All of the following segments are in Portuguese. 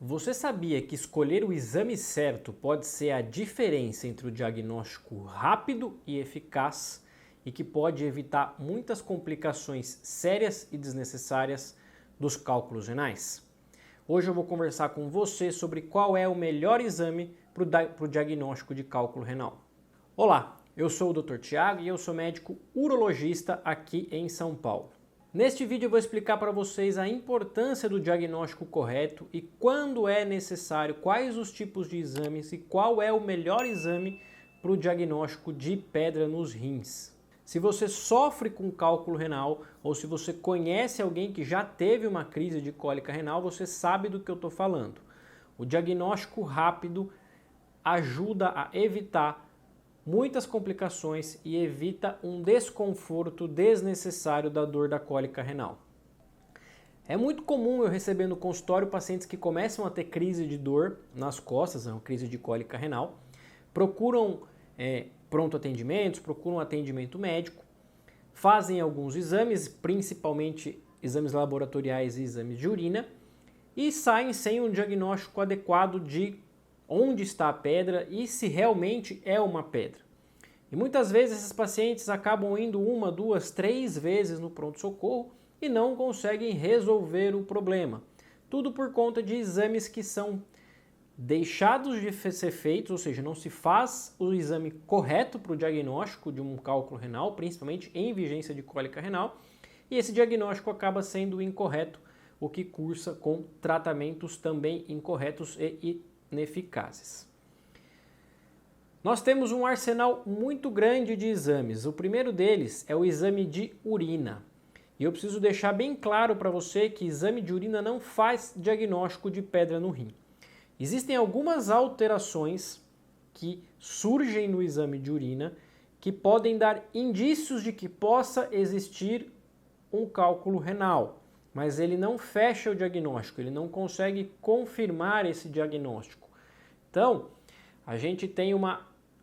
Você sabia que escolher o exame certo pode ser a diferença entre o diagnóstico rápido e eficaz e que pode evitar muitas complicações sérias e desnecessárias dos cálculos renais? Hoje eu vou conversar com você sobre qual é o melhor exame para o diagnóstico de cálculo renal. Olá, eu sou o Dr. Tiago e eu sou médico urologista aqui em São Paulo. Neste vídeo eu vou explicar para vocês a importância do diagnóstico correto e quando é necessário, quais os tipos de exames e qual é o melhor exame para o diagnóstico de pedra nos rins. Se você sofre com cálculo renal ou se você conhece alguém que já teve uma crise de cólica renal, você sabe do que eu estou falando. O diagnóstico rápido ajuda a evitar muitas complicações e evita um desconforto desnecessário da dor da cólica renal. É muito comum eu receber no consultório pacientes que começam a ter crise de dor nas costas, uma crise de cólica renal, procuram pronto atendimentos, procuram atendimento médico, fazem alguns exames, principalmente exames laboratoriais e exames de urina, e saem sem um diagnóstico adequado de onde está a pedra e se realmente é uma pedra. E muitas vezes esses pacientes acabam indo 1, 2, 3 vezes no pronto-socorro e não conseguem resolver o problema. Tudo por conta de exames que são deixados de ser feitos, ou seja, não se faz o exame correto para o diagnóstico de um cálculo renal, principalmente em vigência de cólica renal, e esse diagnóstico acaba sendo incorreto, o que cursa com tratamentos também incorretos e ineficazes. Nós temos um arsenal muito grande de exames. O primeiro deles é o exame de urina. E eu preciso deixar bem claro para você que exame de urina não faz diagnóstico de pedra no rim. Existem algumas alterações que surgem no exame de urina que podem dar indícios de que possa existir um cálculo renal. Mas ele não fecha o diagnóstico, ele não consegue confirmar esse diagnóstico. Então, a gente tem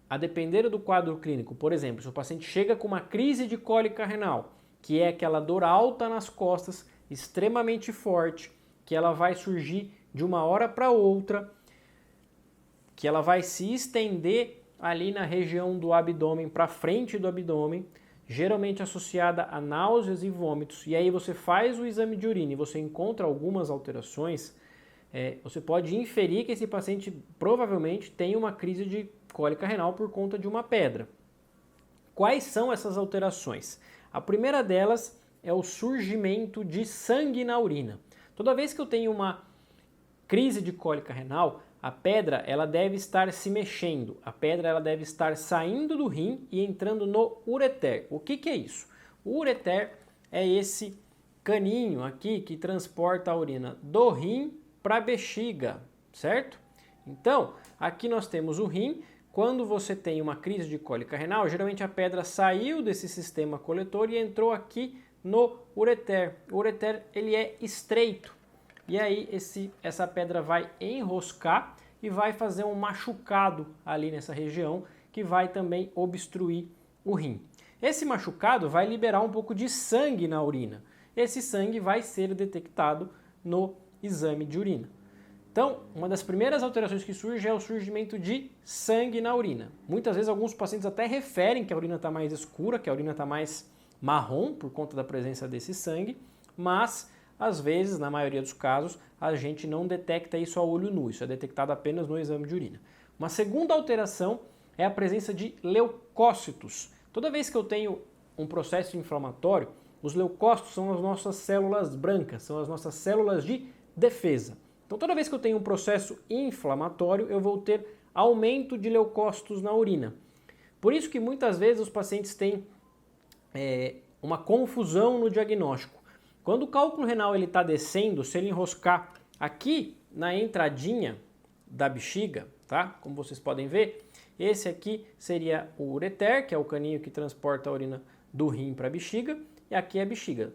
a depender do quadro clínico, por exemplo, se o paciente chega com uma crise de cólica renal, que é aquela dor alta nas costas, extremamente forte, que ela vai surgir de uma hora para outra, que ela vai se estender ali na região do abdômen, para frente do abdômen, geralmente associada a náuseas e vômitos, e aí você faz o exame de urina e você encontra algumas alterações, você pode inferir que esse paciente provavelmente tem uma crise de cólica renal por conta de uma pedra. Quais são essas alterações? A primeira delas é o surgimento de sangue na urina. Toda vez que eu tenho uma crise de cólica renal, a pedra ela deve estar se mexendo, a pedra ela deve estar saindo do rim e entrando no ureter. O que é isso? O ureter é esse caninho aqui que transporta a urina do rim para a bexiga, certo? Então, aqui nós temos o rim. Quando você tem uma crise de cólica renal, geralmente a pedra saiu desse sistema coletor e entrou aqui no ureter. O ureter ele é estreito. E aí essa pedra vai enroscar e vai fazer um machucado ali nessa região que vai também obstruir o rim. Esse machucado vai liberar um pouco de sangue na urina. Esse sangue vai ser detectado no exame de urina. Então, uma das primeiras alterações que surge é o surgimento de sangue na urina. Muitas vezes alguns pacientes até referem que a urina está mais escura, que a urina está mais marrom por conta da presença desse sangue, mas às vezes, na maioria dos casos, a gente não detecta isso a olho nu, isso é detectado apenas no exame de urina. Uma segunda alteração é a presença de leucócitos. Toda vez que eu tenho um processo inflamatório, os leucócitos são as nossas células brancas, são as nossas células de defesa. Então toda vez que eu tenho um processo inflamatório, eu vou ter aumento de leucócitos na urina. Por isso que muitas vezes os pacientes têm uma confusão no diagnóstico. Quando o cálculo renal está descendo, se ele enroscar aqui na entradinha da bexiga, tá? Como vocês podem ver, esse aqui seria o ureter, que é o caninho que transporta a urina do rim para a bexiga, e aqui é a bexiga.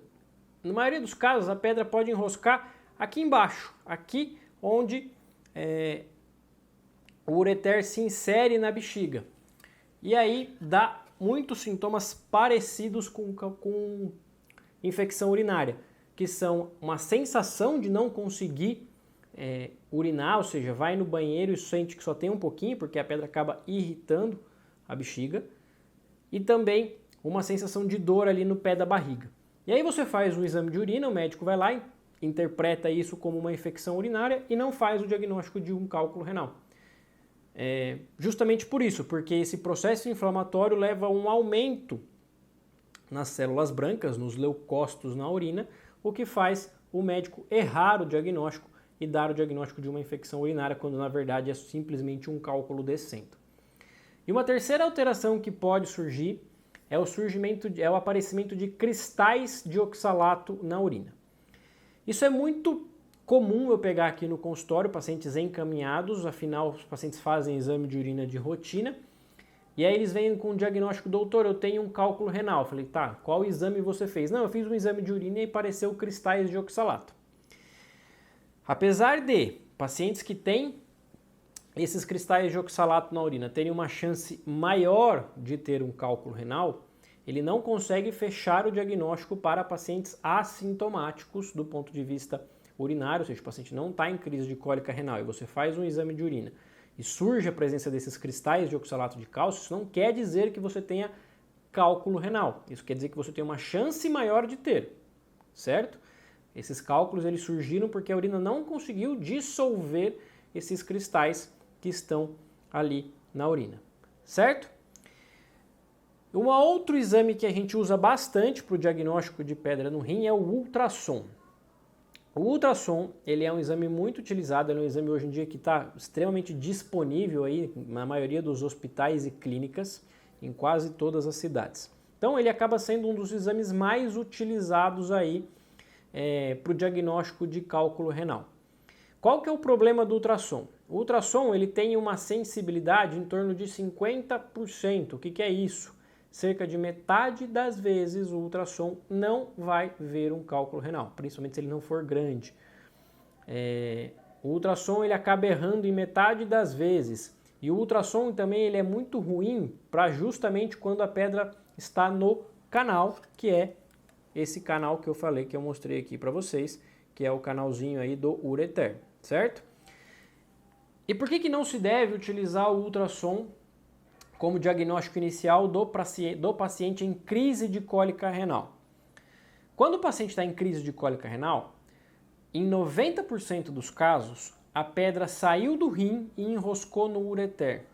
Na maioria dos casos, a pedra pode enroscar aqui embaixo, aqui onde o ureter se insere na bexiga. E aí dá muitos sintomas parecidos com infecção urinária, que são uma sensação de não conseguir urinar, ou seja, vai no banheiro e sente que só tem um pouquinho, porque a pedra acaba irritando a bexiga, e também uma sensação de dor ali no pé da barriga. E aí você faz um exame de urina, o médico vai lá e interpreta isso como uma infecção urinária e não faz o diagnóstico de um cálculo renal. Justamente por isso, porque esse processo inflamatório leva a um aumento nas células brancas, nos leucócitos na urina, o que faz o médico errar o diagnóstico e dar o diagnóstico de uma infecção urinária, quando na verdade é simplesmente um cálculo descendo. E uma terceira alteração que pode surgir é o aparecimento de cristais de oxalato na urina. Isso é muito comum eu pegar aqui no consultório pacientes encaminhados, afinal os pacientes fazem exame de urina de rotina, e aí eles vêm com o diagnóstico: doutor, eu tenho um cálculo renal. Eu falei: tá, qual exame você fez? Não, eu fiz um exame de urina e apareceu cristais de oxalato. Apesar de pacientes que têm esses cristais de oxalato na urina terem uma chance maior de ter um cálculo renal, ele não consegue fechar o diagnóstico para pacientes assintomáticos do ponto de vista urinário, ou seja, o paciente não está em crise de cólica renal e você faz um exame de urina e surge a presença desses cristais de oxalato de cálcio, isso não quer dizer que você tenha cálculo renal. Isso quer dizer que você tem uma chance maior de ter, certo? Esses cálculos eles surgiram porque a urina não conseguiu dissolver esses cristais que estão ali na urina, certo? Um outro exame que a gente usa bastante para o diagnóstico de pedra no rim é o ultrassom. O ultrassom, ele é um exame muito utilizado, ele é um exame hoje em dia que está extremamente disponível aí na maioria dos hospitais e clínicas, em quase todas as cidades. Então ele acaba sendo um dos exames mais utilizados aí para o diagnóstico de cálculo renal. Qual que é o problema do ultrassom? O ultrassom ele tem uma sensibilidade em torno de 50%. O que é isso? Cerca de metade das vezes o ultrassom não vai ver um cálculo renal, principalmente se ele não for grande. O ultrassom ele acaba errando em metade das vezes. E o ultrassom também ele é muito ruim para justamente quando a pedra está no canal, que é esse canal que eu falei, que eu mostrei aqui para vocês, que é o canalzinho aí do ureter, certo? E por que não se deve utilizar o ultrassom como diagnóstico inicial do paciente em crise de cólica renal? Quando o paciente está em crise de cólica renal, em 90% dos casos, a pedra saiu do rim e enroscou no ureter.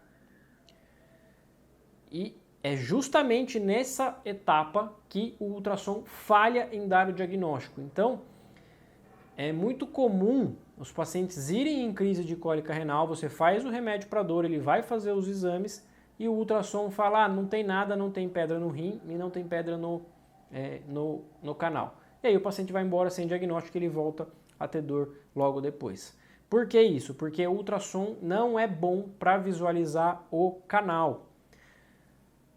E é justamente nessa etapa que o ultrassom falha em dar o diagnóstico. Então, é muito comum os pacientes irem em crise de cólica renal, você faz o remédio para dor, ele vai fazer os exames e o ultrassom fala: não tem nada, não tem pedra no rim e não tem pedra no canal. E aí o paciente vai embora sem diagnóstico e ele volta a ter dor logo depois. Por que isso? Porque o ultrassom não é bom para visualizar o canal.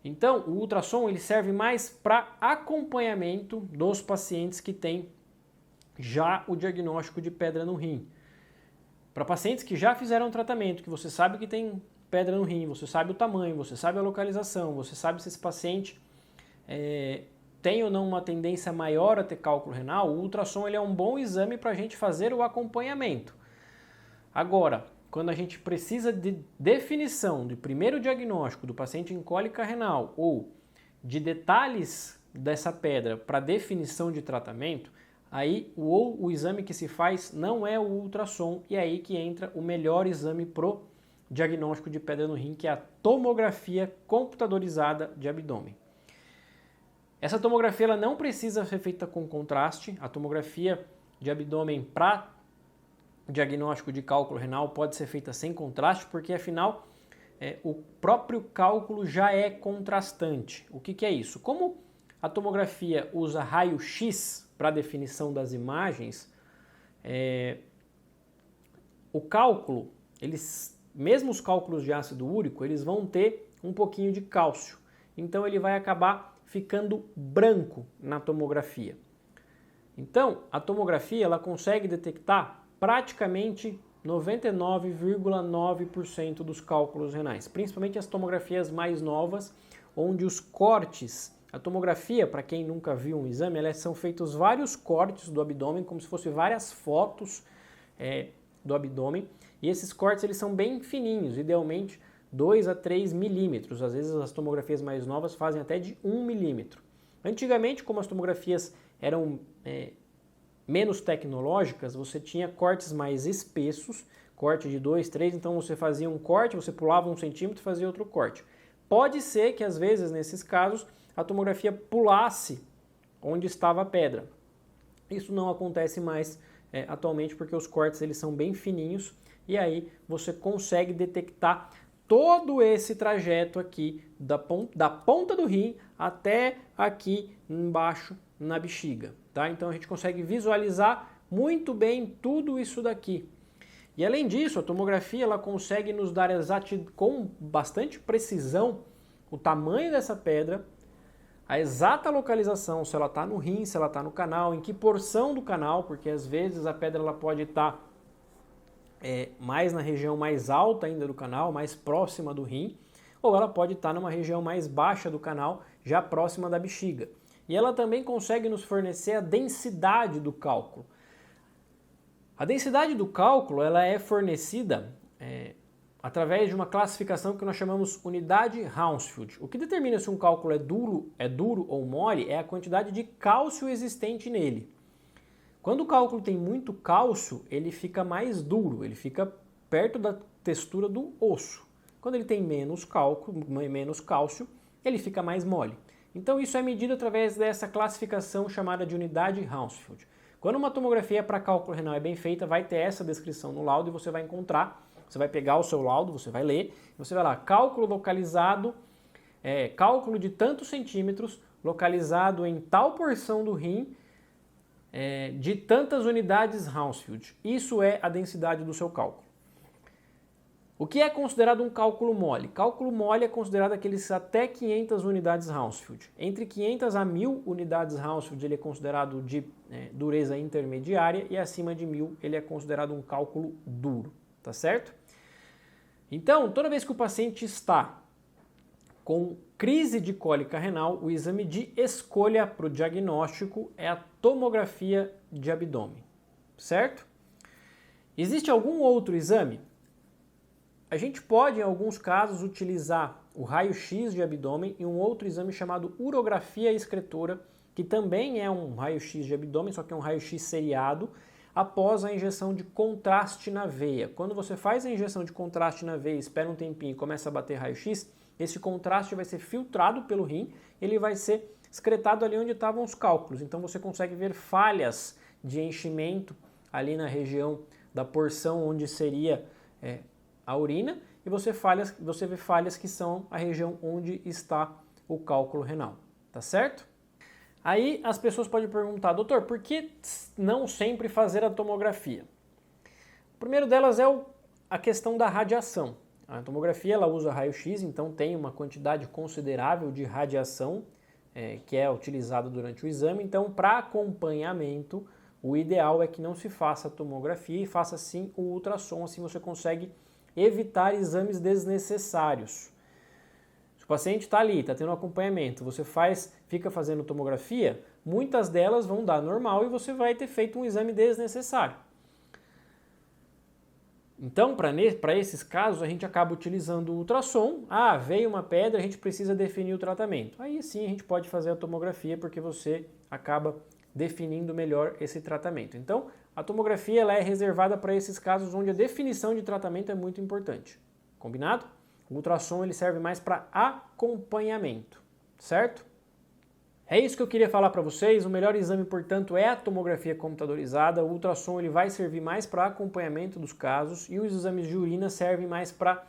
Então, o ultrassom ele serve mais para acompanhamento dos pacientes que têm já o diagnóstico de pedra no rim. Para pacientes que já fizeram um tratamento, que você sabe que tem pedra no rim, você sabe o tamanho, você sabe a localização, você sabe se esse paciente tem ou não uma tendência maior a ter cálculo renal, o ultrassom ele é um bom exame para a gente fazer o acompanhamento. Agora, quando a gente precisa de definição do primeiro diagnóstico do paciente em cólica renal ou de detalhes dessa pedra para definição de tratamento, aí o exame que se faz não é o ultrassom e é aí que entra o melhor exame pro diagnóstico de pedra no rim, que é a tomografia computadorizada de abdômen. Essa tomografia ela não precisa ser feita com contraste. A tomografia de abdômen para diagnóstico de cálculo renal pode ser feita sem contraste, porque afinal o próprio cálculo já é contrastante. O que é isso? Como a tomografia usa raio-x para definição das imagens, o cálculo, mesmo os cálculos de ácido úrico, eles vão ter um pouquinho de cálcio. Então ele vai acabar ficando branco na tomografia. Então a tomografia ela consegue detectar praticamente 99,9% dos cálculos renais, principalmente as tomografias mais novas, onde os cortes, a tomografia, para quem nunca viu um exame, são feitos vários cortes do abdômen, como se fossem várias fotos do abdômen, e esses cortes eles são bem fininhos, idealmente 2 a 3 milímetros. Às vezes as tomografias mais novas fazem até de 1 milímetro. Antigamente, como as tomografias eram menos tecnológicas, você tinha cortes mais espessos, corte de 2, 3, então você fazia um corte, você pulava 1 centímetro e fazia outro corte. Pode ser que às vezes, nesses casos, a tomografia pulasse onde estava a pedra. Isso não acontece mais atualmente porque os cortes eles são bem fininhos e aí você consegue detectar todo esse trajeto aqui da ponta do rim até aqui embaixo na bexiga, tá? Então a gente consegue visualizar muito bem tudo isso daqui. E além disso, a tomografia ela consegue nos dar com bastante precisão o tamanho dessa pedra, a exata localização, se ela está no rim, se ela está no canal, em que porção do canal, porque às vezes a pedra ela pode estar mais na região mais alta ainda do canal, mais próxima do rim, ou ela pode estar numa região mais baixa do canal, já próxima da bexiga. E ela também consegue nos fornecer a densidade do cálculo. A densidade do cálculo ela é fornecida através de uma classificação que nós chamamos unidade Hounsfield. O que determina se um cálculo é duro ou mole é a quantidade de cálcio existente nele. Quando o cálculo tem muito cálcio, ele fica mais duro, ele fica perto da textura do osso. Quando ele tem menos cálcio, ele fica mais mole. Então isso é medido através dessa classificação chamada de unidade Hounsfield. Quando uma tomografia para cálculo renal é bem feita, vai ter essa descrição no laudo e você vai encontrar. Você vai pegar o seu laudo, você vai ler, e você vai lá, cálculo localizado, cálculo de tantos centímetros, localizado em tal porção do rim, de tantas unidades Hounsfield. Isso é a densidade do seu cálculo. O que é considerado um cálculo mole? Cálculo mole é considerado aqueles até 500 unidades Hounsfield. Entre 500 a 1000 unidades Hounsfield ele é considerado de dureza intermediária e acima de 1000 ele é considerado um cálculo duro, tá certo? Então, toda vez que o paciente está com crise de cólica renal, o exame de escolha para o diagnóstico é a tomografia de abdômen, certo? Existe algum outro exame? A gente pode, em alguns casos, utilizar o raio-x de abdômen e um outro exame chamado urografia excretora, que também é um raio-x de abdômen, só que é um raio-x seriado, após a injeção de contraste na veia. Quando você faz a injeção de contraste na veia, espera um tempinho e começa a bater raio-x, esse contraste vai ser filtrado pelo rim, ele vai ser excretado ali onde estavam os cálculos. Então você consegue ver falhas de enchimento ali na região da porção onde seria a urina, e você vê falhas que são a região onde está o cálculo renal, tá certo? Aí as pessoas podem perguntar, doutor, por que não sempre fazer a tomografia? O primeiro delas é a questão da radiação. A tomografia ela usa raio-x, então tem uma quantidade considerável de radiação que é utilizada durante o exame. Então, para acompanhamento, o ideal é que não se faça a tomografia e faça sim o ultrassom, assim você consegue evitar exames desnecessários. Se o paciente está ali, está tendo acompanhamento, você fica fazendo tomografia, muitas delas vão dar normal e você vai ter feito um exame desnecessário. Então, para esses casos, a gente acaba utilizando o ultrassom. Ah, veio uma pedra, a gente precisa definir o tratamento. Aí sim a gente pode fazer a tomografia porque você acaba definindo melhor esse tratamento. Então, a tomografia ela é reservada para esses casos onde a definição de tratamento é muito importante. Combinado? O ultrassom ele serve mais para acompanhamento, certo? É isso que eu queria falar para vocês. O melhor exame, portanto, é a tomografia computadorizada. O ultrassom ele vai servir mais para acompanhamento dos casos e os exames de urina servem mais para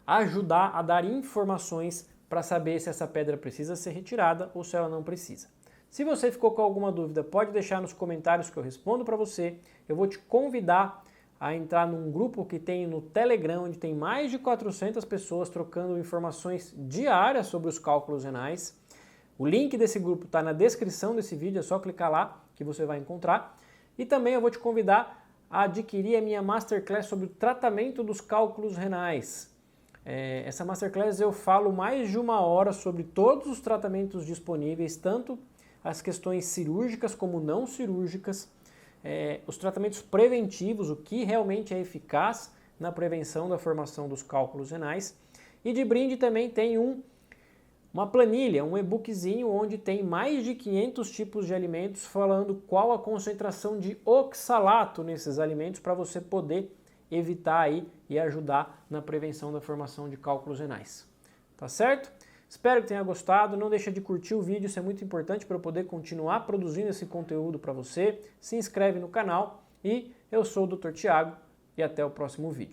ajudar a dar informações para saber se essa pedra precisa ser retirada ou se ela não precisa. Se você ficou com alguma dúvida, pode deixar nos comentários que eu respondo para você. Eu vou te convidar a entrar num grupo que tem no Telegram, onde tem mais de 400 pessoas trocando informações diárias sobre os cálculos renais. O link desse grupo está na descrição desse vídeo, é só clicar lá que você vai encontrar. E também eu vou te convidar a adquirir a minha Masterclass sobre o tratamento dos cálculos renais. Essa Masterclass eu falo mais de 1 hora sobre todos os tratamentos disponíveis, tanto as questões cirúrgicas como não cirúrgicas. os tratamentos preventivos, o que realmente é eficaz na prevenção da formação dos cálculos renais. E de brinde também tem uma planilha, um e-bookzinho onde tem mais de 500 tipos de alimentos falando qual a concentração de oxalato nesses alimentos para você poder evitar aí e ajudar na prevenção da formação de cálculos renais. Tá certo? Espero que tenha gostado, não deixa de curtir o vídeo, isso é muito importante para eu poder continuar produzindo esse conteúdo para você. Se inscreve no canal e eu sou o Dr. Tiago e até o próximo vídeo.